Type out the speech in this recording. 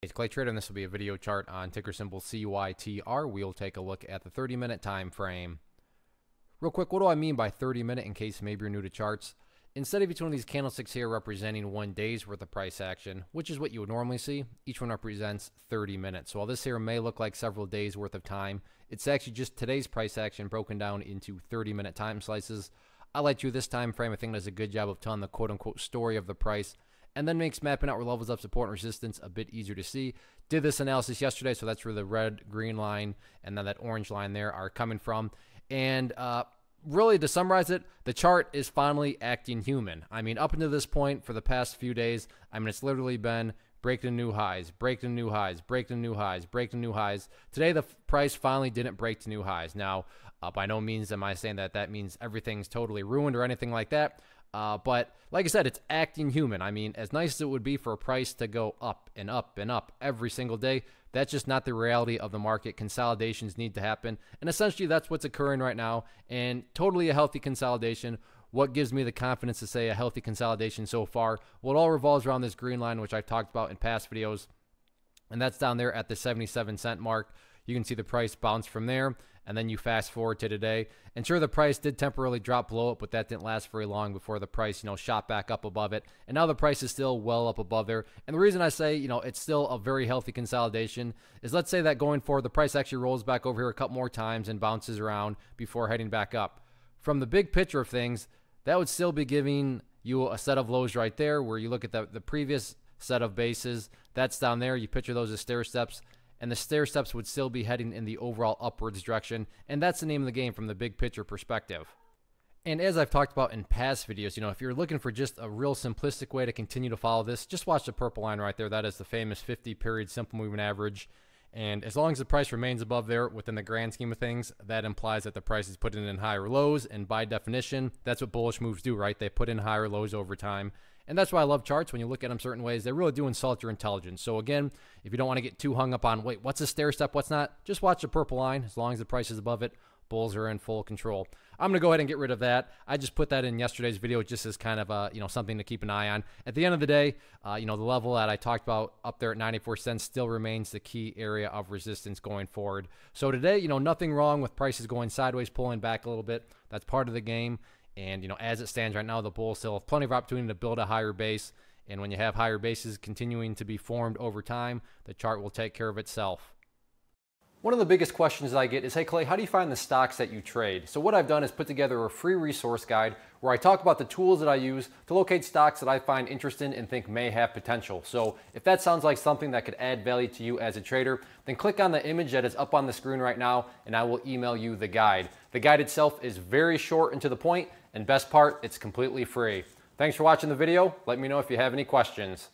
It's Clay Trader, and this will be a video chart on ticker symbol CYTR. We'll take a look at the 30-minute time frame. Real quick, what do I mean by 30-minute in case maybe you're new to charts? Instead of each one of these candlesticks here representing 1 day's worth of price action, which is what you would normally see, each one represents 30 minutes. So while this here may look like several days worth of time, it's actually just today's price action broken down into 30-minute time slices. I like you this time frame. I think does a good job of telling the quote-unquote story of the price, and then makes mapping out where levels of support and resistance a bit easier to see. Did this analysis yesterday, so that's where the red, green line, and then that orange line there are coming from. And really, to summarize it, the chart is finally acting human. I mean, up until this point, for the past few days, I mean, it's literally been breaking new highs, breaking new highs, breaking new highs, breaking new highs. Today, the price finally didn't break to new highs. Now, by no means am I saying that that means everything's totally ruined or anything like that. But like I said, it's acting human. I mean, as nice as it would be for a price to go up and up and up every single day, that's just not the reality of the market. Consolidations need to happen. And essentially, that's what's occurring right now. And totally a healthy consolidation. What gives me the confidence to say a healthy consolidation so far? Well, it all revolves around this green line, which I've talked about in past videos. And that's down there at the 77-cent mark. You can see the price bounce from there, and then you fast forward to today. And sure, the price did temporarily drop below it, but that didn't last very long before the price, shot back up above it. And now the price is still well up above there. And the reason I say, it's still a very healthy consolidation is, let's say that going forward, the price actually rolls back over here a couple more times and bounces around before heading back up. From the big picture of things, that would still be giving you a set of lows right there, where you look at the previous set of bases. That's down there. You picture those as stair steps. And the stair steps would still be heading in the overall upwards direction. And that's the name of the game from the big picture perspective. And as I've talked about in past videos, if you're looking for just a real simplistic way to continue to follow this, just watch the purple line right there. That is the famous 50-period simple moving average. And as long as the price remains above there within the grand scheme of things, that implies that the price is putting in higher lows. And by definition, that's what bullish moves do, right? They put in higher lows over time. And that's why I love charts. When you look at them certain ways, they really do insult your intelligence. So again, if you don't want to get too hung up on, wait, what's a stair step, what's not, just watch the purple line. As long as the price is above it, bulls are in full control. I'm going to go ahead and get rid of that. I just put that in yesterday's video just as kind of something to keep an eye on. At the end of the day, the level that I talked about up there at 94 cents still remains the key area of resistance going forward. So today, nothing wrong with prices going sideways, pulling back a little bit. That's part of the game. And, as it stands right now, the bulls still have plenty of opportunity to build a higher base. And when you have higher bases continuing to be formed over time, the chart will take care of itself. One of the biggest questions that I get is, hey Clay, how do you find the stocks that you trade? So what I've done is put together a free resource guide where I talk about the tools that I use to locate stocks that I find interesting and think may have potential. So if that sounds like something that could add value to you as a trader, then click on the image that is up on the screen right now and I will email you the guide. The guide itself is very short and to the point, and best part, it's completely free. Thanks for watching the video. Let me know if you have any questions.